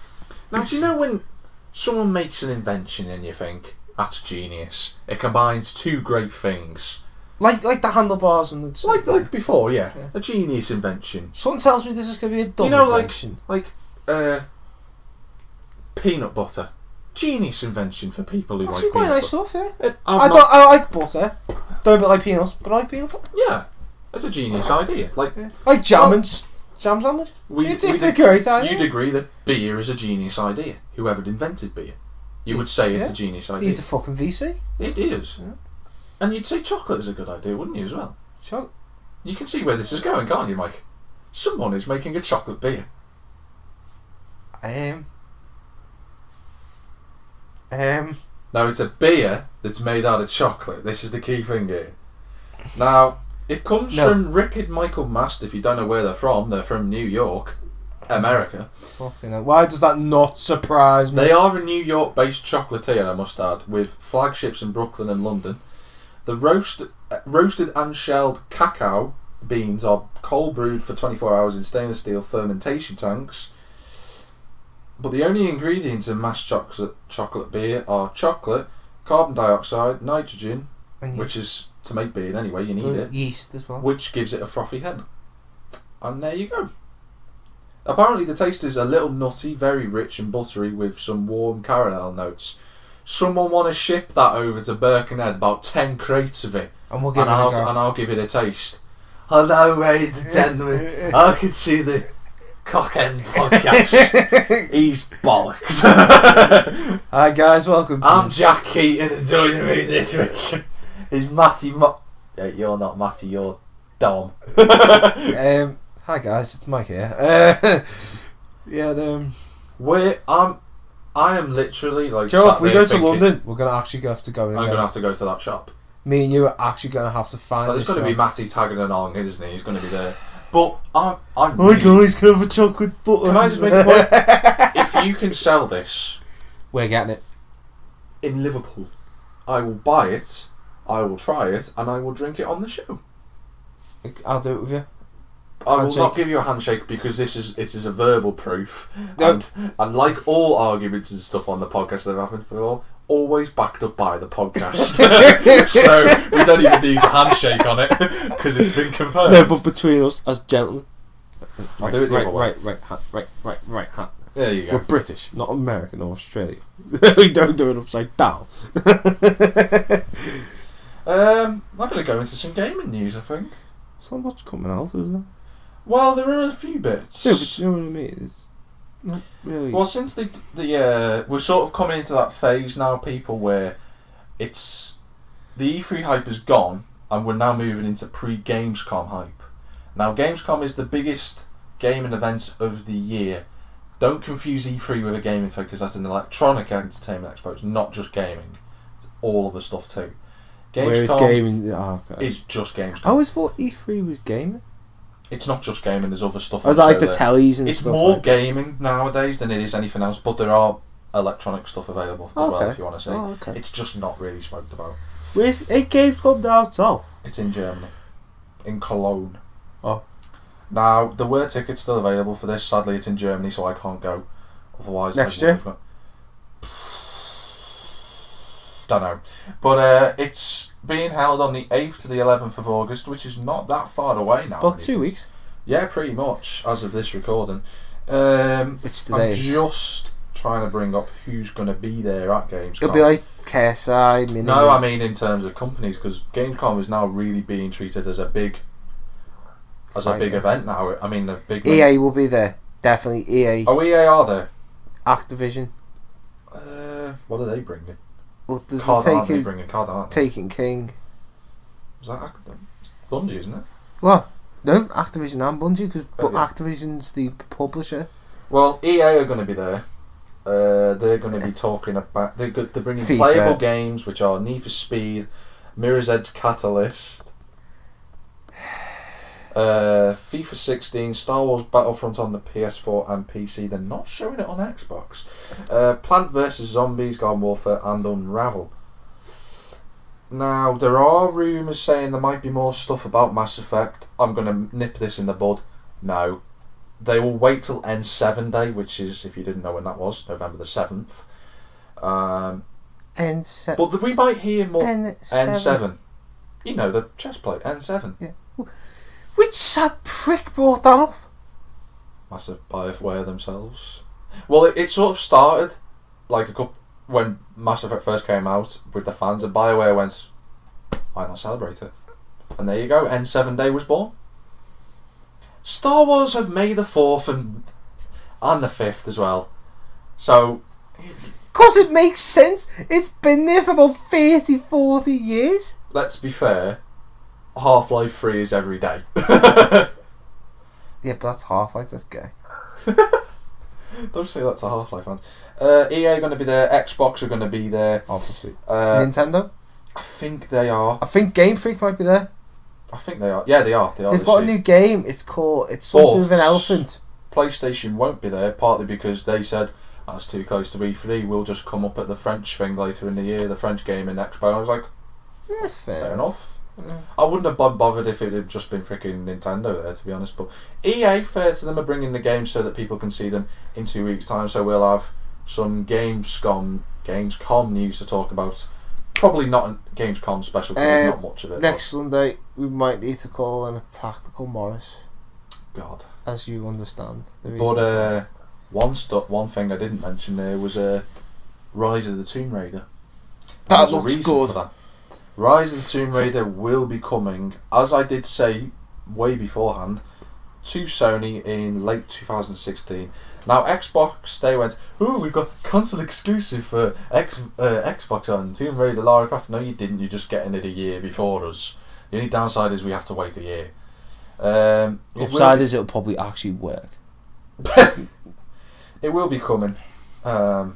Now, do you know when someone makes an invention and you think, that's genius? It combines two great things. Like the handlebars and the... Like before, yeah. A genius invention. Something tells me this is going to be a dumb invention. Like peanut butter. Genius invention for people who actually like quite peanut nice butter. stuff, yeah. I like butter. Don't a bit like peanuts, but I like peanut butter. Yeah. That's a genius idea. Like jam and jam sandwich. It's a great idea. You'd agree that beer is a genius idea. Whoever invented beer. You would say it's a genius idea. He's a fucking VC. It is. Yeah. And you'd say chocolate is a good idea, wouldn't you, as well? Chocolate. You can see where this is going, can't you, Mike? Someone is making a chocolate beer. No, it's a beer that's made out of chocolate. This is the key thing here. Now, it comes from Rick and Michael Mast. If you don't know where they're from New York, America. Fucking hell. Why does that not surprise me? They are a New York-based chocolatier, I must add, with flagships in Brooklyn and London. The roasted and shelled cacao beans are cold brewed for 24 hours in stainless steel fermentation tanks. But the only ingredients in mass chocolate beer are chocolate, carbon dioxide, nitrogen, which is to make beer anyway, you need it. Yeast as well. Which gives it a frothy head. And there you go. Apparently the taste is a little nutty, very rich and buttery with some warm caramel notes. Someone want to ship that over to Birkenhead, about 10 crates of it. And we'll give it a go. And I'll give it a taste. Hello, ladies and gentlemen. I can see the Cockend podcast. He's bollocked. Hi guys, welcome to I'm Jack Keaton and joining me this week is Matty you're not Matty, you're Dom. Hi guys, it's Mike here. I am literally like. Joe, if we go to London, we're gonna actually have to go. I'm gonna have to go to that shop. Me and you are actually gonna have to find. There's gonna be Matty tagging along, isn't he? He's gonna be there. But I'm. Hi guys, can I have a chocolate butter? Can I just make a point? If you can sell this, we're getting it in Liverpool. I will buy it. I will try it, and I will drink it on the show. I'll do it with you. I will not give you a handshake because this is a verbal proof, and like all arguments and stuff on the podcast that have happened before, always backed up by the podcast. So we don't even need a handshake on it because it's been confirmed. No, but between us as gentlemen, I'll do it the other way. Right hand. There you go. We're British, not American or Australian. We don't do it upside down. I'm going to go into some gaming news, I think. There's not much coming out, is there? Well, there are a few bits. Yeah, but you know what I mean? It's not really... Well, since we're sort of coming into that phase now, people, where it's... The E3 hype is gone, and we're now moving into pre-Gamescom hype. Now, Gamescom is the biggest gaming event of the year. Don't confuse E3 with a gaming thing, because that's an electronic entertainment expo. It's not just gaming. It's all other stuff too. Gamescom gaming? Is just Gamescom. I always thought E3 was gaming. It's not just gaming, there's other stuff. Was like the tellies and stuff? It's more more gaming nowadays than it is anything else, but there are electronic stuff available as well if you want to see. It's just not really smoked about. Where's Gamescom down south? It's in Germany. In Cologne. Oh. Now, there were tickets still available for this. Sadly, it's in Germany, so I can't go. Otherwise, next year? don't know. But it's being held on the 8th to the 11th of August, which is not that far away now. About 2 weeks. Yeah, pretty much, as of this recording. Which today I'm just trying to bring up who's going to be there at Gamescom. It'll be like KSI, Mini. No, I mean in terms of companies, because Gamescom is now really being treated as a big event now. I mean, the big EA will be there. Definitely EA. Oh, EA are there? Activision. What are they bringing? Well, there's COD, aren't they bringing COD, aren't they? Taken King. Is that Bungie, isn't it? What? No, Activision and Bungie, because Okay. Activision's the publisher. Well, EA are going to be there. They're going to be talking about... They're bringing FIFA. playable games, which are Need for Speed, Mirror's Edge Catalyst, FIFA 16, Star Wars Battlefront on the PS4 and PC. They're not showing it on Xbox. Plant vs Zombies, Garden Warfare, and Unravel. Now, there are rumours saying there might be more stuff about Mass Effect. I'm going to nip this in the bud. No. They will wait till N7 Day, which is, if you didn't know when that was, November the 7th. N7. But we might hear more... N7. You know, the chest plate, N7. Yeah. Which sad prick brought that up? Massive BioWare themselves. Well, it sort of started like when Mass Effect first came out with the fans, and BioWare went, why not celebrate it? And there you go, N7 Day was born. Star Wars have May the 4th and the 5th as well. So... Because it makes sense. It's been there for about 30, 40 years. Let's be fair, Half-Life 3 is every day. Yeah, but that's Half-Life, that's gay. Don't say that to Half-Life fans. EA are going to be there, Xbox are going to be there. Obviously. Nintendo? I think they are. I think Game Freak might be there. I think they are. Yeah, they are. They've got a new game. It's something with an elephant. PlayStation won't be there, partly because they said that's too close to E3. We'll just come up at the French thing later in the year, the French Gaming Expo. I was like, Yeah, fair enough. Yeah. I wouldn't have bothered if it had just been freaking Nintendo there, to be honest. But EA, fair to them, are bringing the games so that people can see them in 2 weeks' time. So we'll have some Gamescom news to talk about. Probably not a Gamescom special because there's not much of it. Next Sunday, we might need to call in a tactical Morris. God. As you understand. But one thing I didn't mention there was Rise of the Tomb Raider. That looks good. That. Rise of the Tomb Raider will be coming, as I did say way beforehand, to Sony in late 2016. Now Xbox, they went, ooh, we've got console exclusive for Xbox on Tomb Raider Lara Croft. No, you didn't. You're just getting it a year before us. The only downside is we have to wait a year. Upside is it'll probably actually work. It will be coming in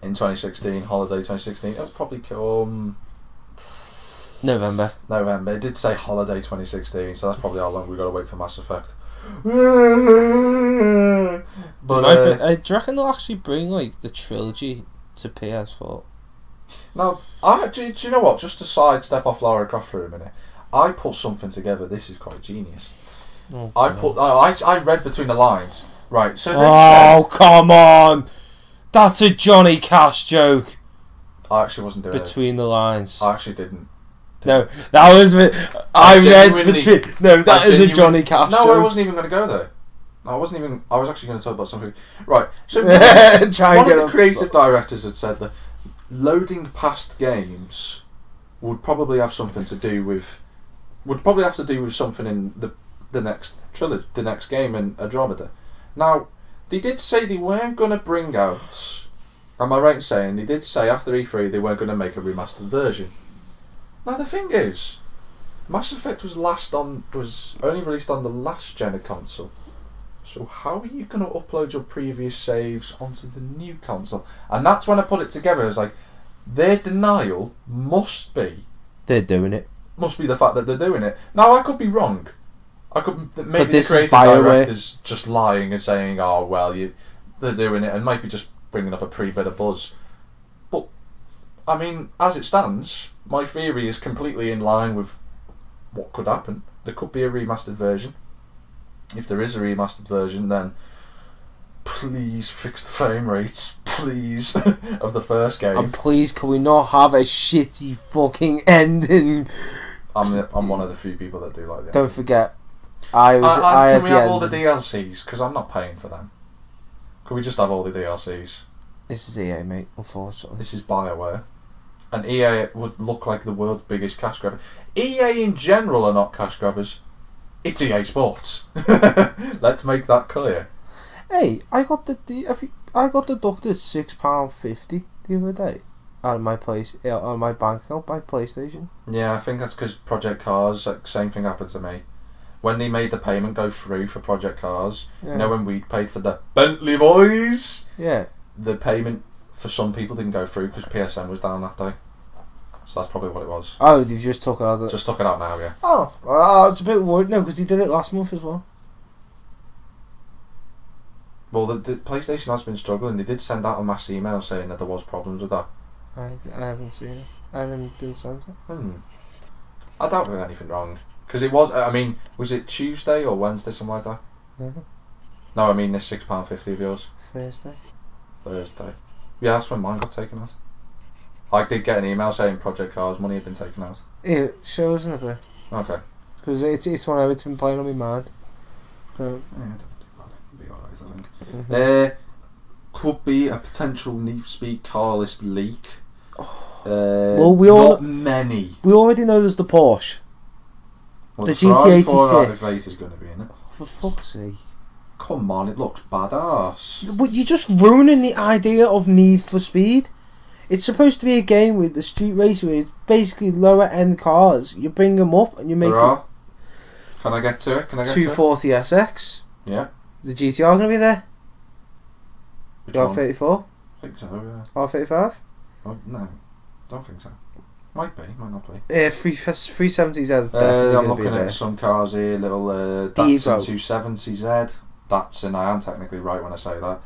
2016, holiday 2016. It'll probably come November. It did say holiday 2016, so that's probably how long we've got to wait for Mass Effect. But do you reckon they'll actually bring like the trilogy to PS4? Now, do you know what? Just to sidestep off Lara Croft for a minute, I put something together. This is quite genius. I read between the lines. Right, so come on! That's a Johnny Cash joke. I actually wasn't doing between the lines. I actually didn't. No, that was I read between. No, that is a Johnny Cash joke. No, I wasn't even going to go there. I was actually going to talk about something. Right, so one of the creative directors had said that loading past games would probably have something to do with something in the next trilogy, the next game in Andromeda. Now, they did say they weren't going to bring out. Am I right in saying they did say after E3 they weren't going to make a remastered version? Now the thing is, Mass Effect was only released on the last gen of console. So how are you going to upload your previous saves onto the new console? And that's when I put it together as like, their denial must be they're doing it. Must be the fact that they're doing it. Now I could be wrong. I could maybe this the creative director's just lying and saying, "Oh well, they're doing it," and might be just bringing up a bit of buzz. But I mean, as it stands, my theory is completely in line with what could happen. There could be a remastered version. If there is a remastered version, then please fix the frame rates. please, of the first game. And please, can we not have a shitty fucking ending? I'm one of the few people that do like that. Don't forget, I had can we have all the DLCs? Because I'm not paying for them. Can we just have all the DLCs? This is EA, mate, unfortunately. This is BioWare. And EA would look like the world's biggest cash grabber. EA in general are not cash grabbers. It's EA Sports. Let's make that clear. Hey, I got deducted £6.50 the other day out of my out of my bank account by PlayStation. Yeah, I think that's because Project Cars. Same thing happened to me. When they made the payment go through for Project Cars, Yeah. you know when we paid for the Bentley boys, Yeah. the payment for some people didn't go through because PSN was down that day. So that's probably what it was. Oh, they've just took it out of Just took it out now, yeah. Oh, well, it's a bit worried now because they did it last month as well. Well, the PlayStation has been struggling. They did send out a mass email saying that there was problems with that. I haven't seen it. I haven't been sent it. I doubt there was anything wrong. Because it was, I mean, was it Tuesday or Wednesday, something like that? No, No, I mean this £6.50 of yours. Thursday. Thursday. Yeah, that's when mine got taken out. I did get an email saying Project Cars money had been taken out. Yeah, it shows in a bit. Okay. Because it's one it's been playing on my mind. So, Yeah, it'll be alright, I think. There could be a potential Need for Speed car list leak. Well, not many. We already know there's the Porsche. Well, The Ferrari GT86. 488 is going to be in it. For fuck's sake. Come on, it looks badass. But you're just ruining the idea of Need for Speed. It's supposed to be a game with the street race where it's basically lower end cars. You bring them up and you make them Can I get to it? Can I get to it? 240 SX. Yeah. Is the GTR going to be there? Which The one? R34? I think so, yeah. R35? Oh, no, don't think so. Might be, might not be. 370Z is definitely I'm going to be looking there. at some cars here, little Datsun 270Z. Datsun, I am technically right when I say that.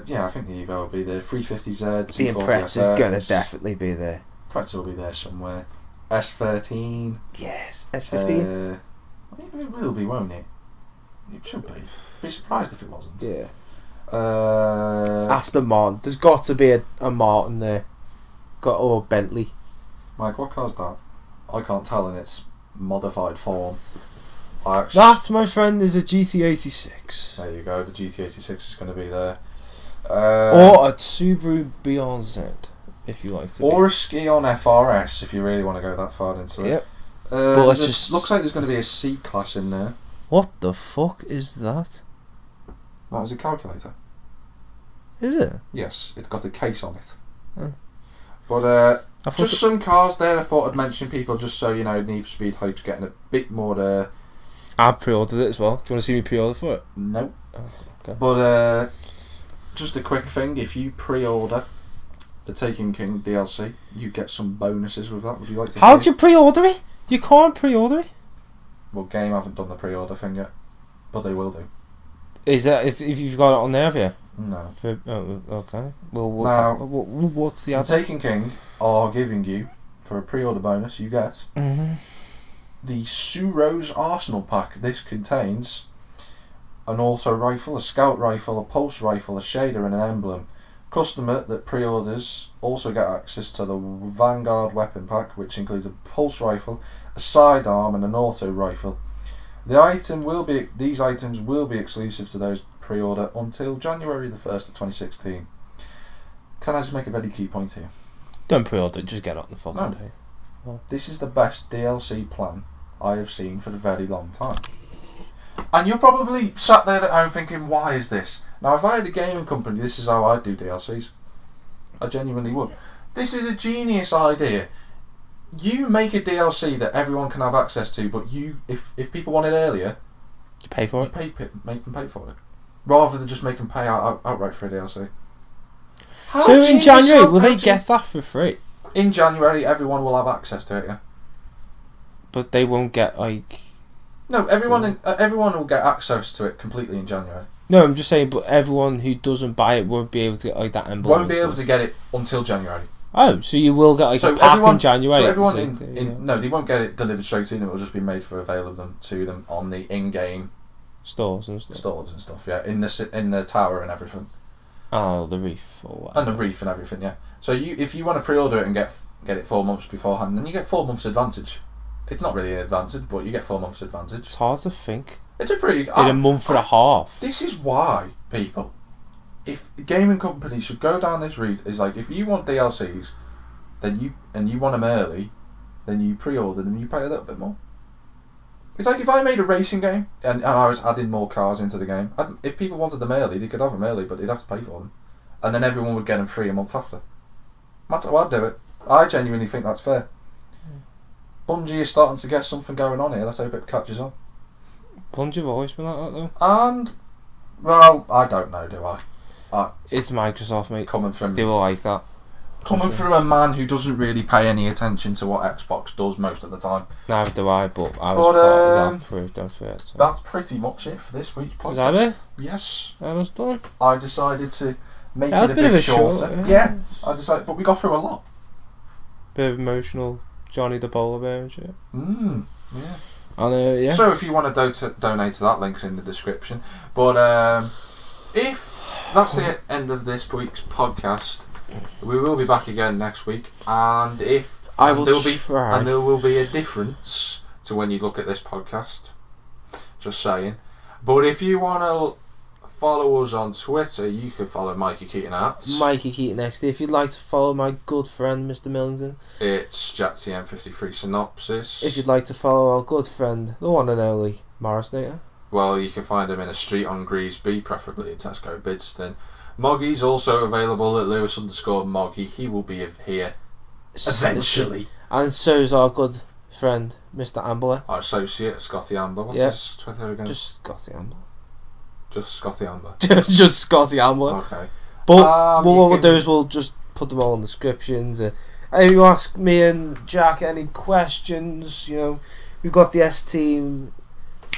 Yeah, I think the Evo will be there. 350Z, The Impreza is going to definitely be there. Impreza will be there somewhere. S13. Yes, S15. It will be, won't it? It should be. Be surprised if it wasn't. Yeah. Aston Aston Martin. There's got to be a Martin there. Or Bentley. Mike, what car's that? I can't tell in its modified form. That, my friend, is a GT86. There you go, the GT86 is going to be there. Or a Subaru Beyond Z, if you like to. Or a Ski-On FRS, if you really want to go that far into it. Yep. But let's just looks like there's going to be a C-Class in there. What the fuck is that? That is a calculator. Is it? Yes, it's got a case on it. Oh. But just some cars there I thought I'd mention people just so you know Need for Speed Hype's getting a bit more I've pre-ordered it as well. Do you want to see me pre-order for it? No. Oh, okay. But just a quick thing, if you pre-order the Taken King DLC, you get some bonuses with that. Would you like to How'd you pre-order it? You can't pre-order it? Well, Game haven't done the pre-order thing yet, but they will do. Is that if you've got it on there, have you? No. Okay. Well, now, what's the other? Taken King are giving you, for a pre-order bonus, you get the Suros Arsenal pack. This contains an auto rifle, a scout rifle, a pulse rifle, a shader and an emblem. Customer that pre-orders also get access to the Vanguard weapon pack, which includes a pulse rifle, a sidearm and an auto rifle. These items will be exclusive to those pre-order until January the 1st of 2016. Can I just make a very key point here? Don't pre-order it, just get it on the fucking day. Well, this is the best DLC plan I have seen for a very long time. And you're probably sat there at home thinking, why is this? Now, if I had a gaming company, this is how I'd do DLCs. I genuinely would. This is a genius idea. You make a DLC that everyone can have access to, but if people want it earlier, you pay for it. Make them pay for it, rather than just make them pay outright for a DLC. So in January, will they get that for free? In January, everyone will have access to it. Yeah. But they won't get like. No, everyone will get access to it completely in January. No, I'm just saying, but everyone who doesn't buy it won't be able to get like that emblem. Won't be able to get it until January. Oh, so you will get like a pack in January. So everyone no, they won't get it delivered straight to them. It will just be made available to them on the in-game stores and stuff. Yeah, in the tower and everything. Oh, the reef or what? And the reef and everything, yeah. So if you want to pre-order it and get it 4 months beforehand, then you get 4 months advantage. It's not really an advantage, but you get 4 months advantage. It's hard to think. It's a pretty... In a month and a half. This is why, people, if gaming companies should go down this route, is like, if you want DLCs, then you want them early, then you pre-order them and you pay a little bit more. It's like if I made a racing game and I was adding more cars into the game, if people wanted them early, they could have them early, but they'd have to pay for them. And then everyone would get them free a month after. That's how I'd do it. I genuinely think that's fair. Bungie is starting to get something going on here. Let's hope it catches on. Bungie have always been like that, though. And, well, I don't know, do I? It's Microsoft, mate. Coming from... They were like that. Coming from a man who doesn't really pay any attention to what Xbox does most of the time. Neither do I, but I was part of that crew, don't forget. So. That's pretty much it for this week's podcast. Is that it? Yes. That was done. I decided to make it a bit of a shorter. Short, yeah. I decided, but we got through a lot. Bit of emotional Johnny the Polar Bear and shit. Yeah. And, yeah. So if you want to donate to that, link's in the description. But if that's the end of this week's podcast, we will be back again next week, and there will be a difference to when you look at this podcast. Just saying. But if you want to follow us on Twitter, you can follow Mikey Keaton Arts. Mikey Keaton XD. If you'd like to follow my good friend Mr. Millington, it's JackTM53 Synopsis. If you'd like to follow our good friend, the one and only Morris Nater, well, you can find him in a street on Greasby, preferably at Tesco Bidston. Moggy's also available at Lewis_Moggy. He will be here eventually. And so is our good friend Mr. Ambler. Our associate, Scotty Amber. What's his Twitter again? Just Scotty Amber. Just Scotty Amber. Just Scotty Ambler. Okay. But what we'll do is we'll just put them all in the descriptions. If you ask me and Jack any questions, we've got the S-Team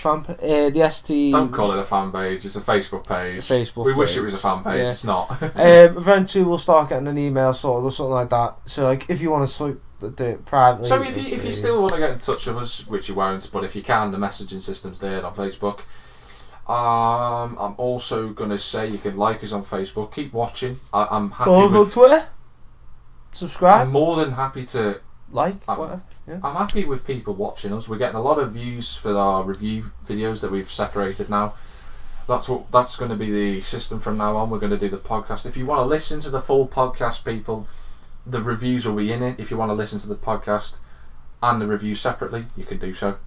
the S-Team... Don't call it a fan page, it's a Facebook page. We wish it was a fan page, it's not. Eventually we'll start getting an email sorted or something like that. So if you want to do it privately... So if you still want to get in touch with us, which you won't, but if you can, the messaging system's there on Facebook. I'm also going to say you can like us on Facebook. Keep watching. I'm happy on Twitter. Subscribe. I'm more than happy to... whatever. Yeah. I'm happy with people watching us. We're getting a lot of views for our review videos that we've separated now. That's going to be the system from now on. We're going to do the podcast. If you want to listen to the full podcast, people, the reviews will be in it. If you want to listen to the podcast and the review separately, you can do so.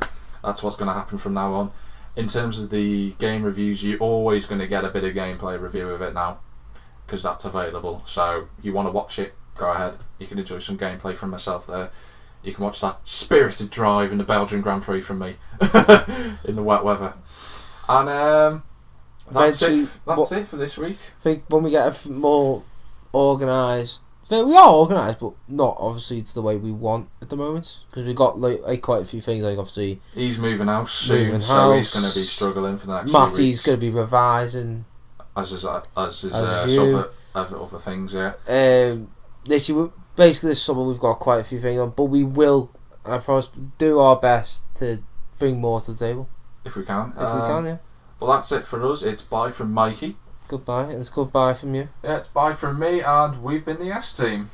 That's what's going to happen from now on. In terms of the game reviews, you're always going to get a bit of gameplay review of it now, because that's available. So you want to watch it, go ahead. You can enjoy some gameplay from myself there. You can watch that spirited drive in the Belgian Grand Prix from me in the wet weather. And that's it for this week. I think when we get more organised, we are organised, but not obviously to the way we want at the moment, because we've got like quite a few things. Like obviously he's moving house soon, so he's going to be struggling for the next Matty's few weeks. going to be revising, as is other things. Literally, basically this summer we've got quite a few things on, but we will, I promise, do our best to bring more to the table if we can. Yeah. Well, that's it for us. It's bye from Mikey. Goodbye, and it's goodbye from you. Yeah, it's bye from me, and we've been the S-Team.